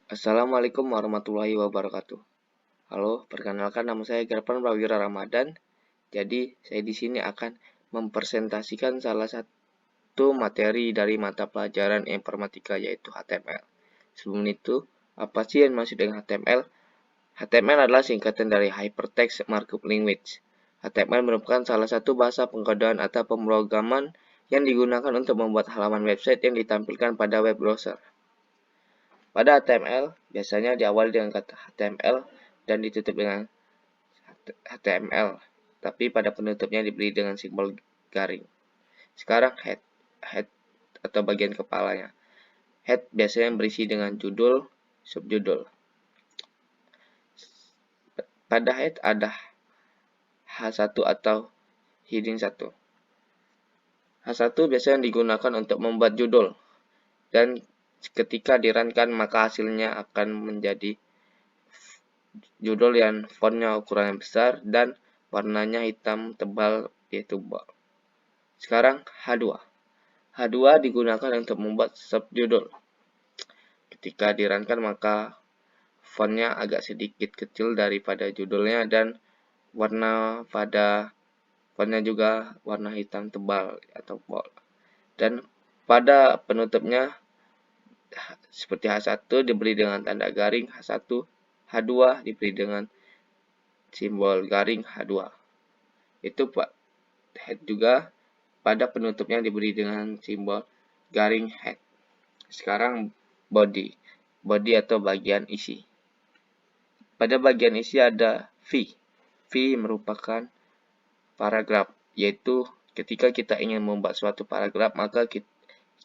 Assalamualaikum warahmatullahi wabarakatuh. Halo, perkenalkan nama saya Gerpan Prawira Ramadan. Jadi, saya di sini akan mempresentasikan salah satu materi dari mata pelajaran informatika yaitu HTML. Sebelum itu, apa sih yang maksud dengan HTML? HTML adalah singkatan dari Hypertext Markup Language. HTML merupakan salah satu bahasa pengkodean atau pemrograman yang digunakan untuk membuat halaman website yang ditampilkan pada web browser. Pada HTML, biasanya diawali dengan kata HTML dan ditutup dengan HTML, tapi pada penutupnya diberi dengan simbol garing. Sekarang head atau bagian kepalanya. Head biasanya berisi dengan judul, subjudul. Pada head ada H1 atau heading 1. H1 biasanya digunakan untuk membuat judul, dan ketika di-run-kan maka hasilnya akan menjadi judul yang fontnya ukurannya besar dan warnanya hitam tebal yaitu bold. Sekarang H2. H2 digunakan untuk membuat subjudul. Ketika di-run-kan maka fontnya agak sedikit kecil daripada judulnya dan warna pada fontnya juga warna hitam tebal atau bold. Dan pada penutupnya seperti H1 diberi dengan tanda garing H1, H2 diberi dengan simbol garing H2. Itu Pak head juga pada penutupnya diberi dengan simbol garing head. Sekarang body. Body atau bagian isi. Pada bagian isi ada V. V merupakan paragraf, yaitu ketika kita ingin membuat suatu paragraf maka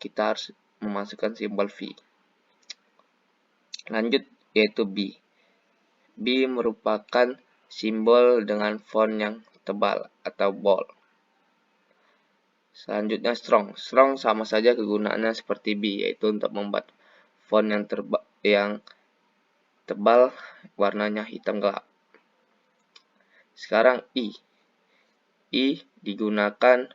kita harus memasukkan simbol V. Lanjut yaitu B. B merupakan simbol dengan font yang tebal atau bold. Selanjutnya strong. Strong sama saja kegunaannya seperti B, yaitu untuk membuat font yang tebal warnanya hitam gelap. Sekarang I. I digunakan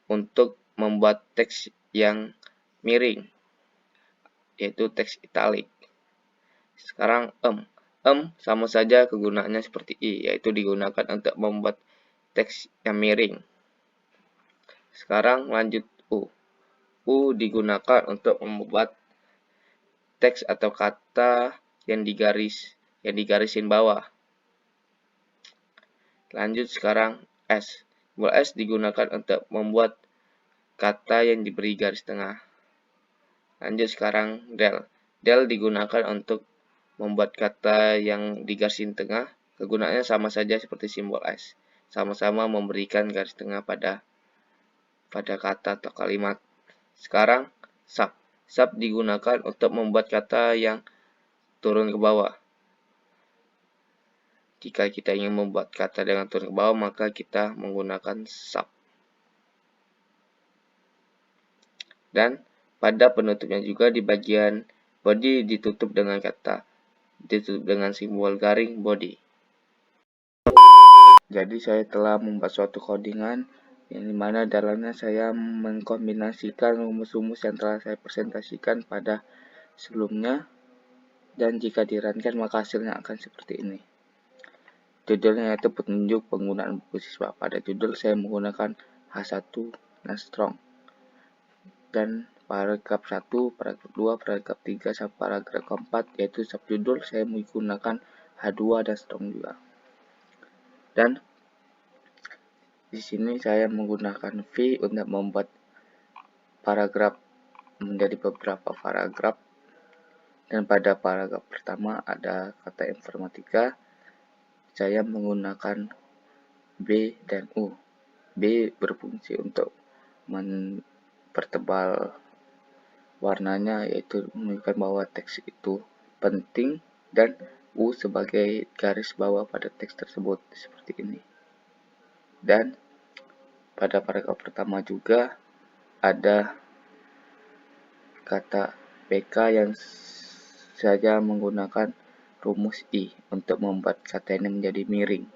untuk membuat teks yang miring, yaitu teks italic. Sekarang sama saja kegunaannya seperti I, yaitu digunakan untuk membuat teks yang miring. Sekarang lanjut U. U digunakan untuk membuat teks atau kata yang digarisin bawah. Lanjut sekarang S. Simbol S digunakan untuk membuat kata yang diberi garis tengah. Lanjut sekarang del. Del digunakan untuk membuat kata yang digarisin tengah. Kegunaannya sama saja seperti simbol S. Sama-sama memberikan garis tengah pada kata atau kalimat. Sekarang sub. Sub digunakan untuk membuat kata yang turun ke bawah. Jika kita ingin membuat kata dengan turun ke bawah, maka kita menggunakan sub. Dan pada penutupnya juga di bagian body ditutup dengan simbol garing body. Jadi saya telah membuat suatu codingan yang dimana dalamnya saya mengkombinasikan rumus-rumus yang telah saya presentasikan pada sebelumnya, dan jika di-run-kan maka hasilnya akan seperti ini. Judulnya yaitu petunjuk penggunaan buku siswa. Pada judul saya menggunakan H1 dan strong. Dan paragraf 1, paragraf 2, paragraf 3, sampai paragraf keempat yaitu subjudul saya menggunakan H2 dan strong juga. Dan di sini saya menggunakan V untuk membuat paragraf menjadi beberapa paragraf. Dan pada paragraf pertama ada kata informatika. Saya menggunakan B dan U. B berfungsi untuk mempertebal warnanya, yaitu menunjukkan bahwa teks itu penting, dan U sebagai garis bawah pada teks tersebut seperti ini. Dan pada paragraf pertama juga ada kata PK yang saya menggunakan rumus I untuk membuat kata ini menjadi miring.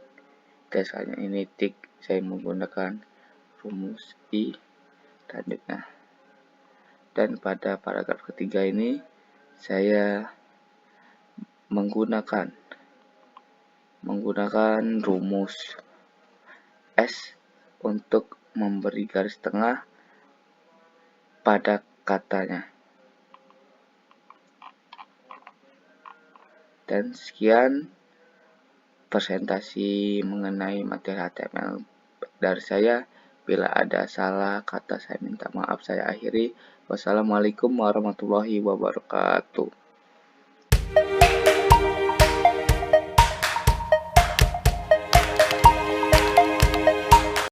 Misalnya ini tik, saya menggunakan rumus I. Selanjutnya, dan pada paragraf ketiga ini saya menggunakan rumus S untuk memberi garis tengah pada katanya. Dan sekian presentasi mengenai materi HTML dari saya. Bila ada salah kata saya minta maaf, saya akhiri. Wassalamualaikum warahmatullahi wabarakatuh.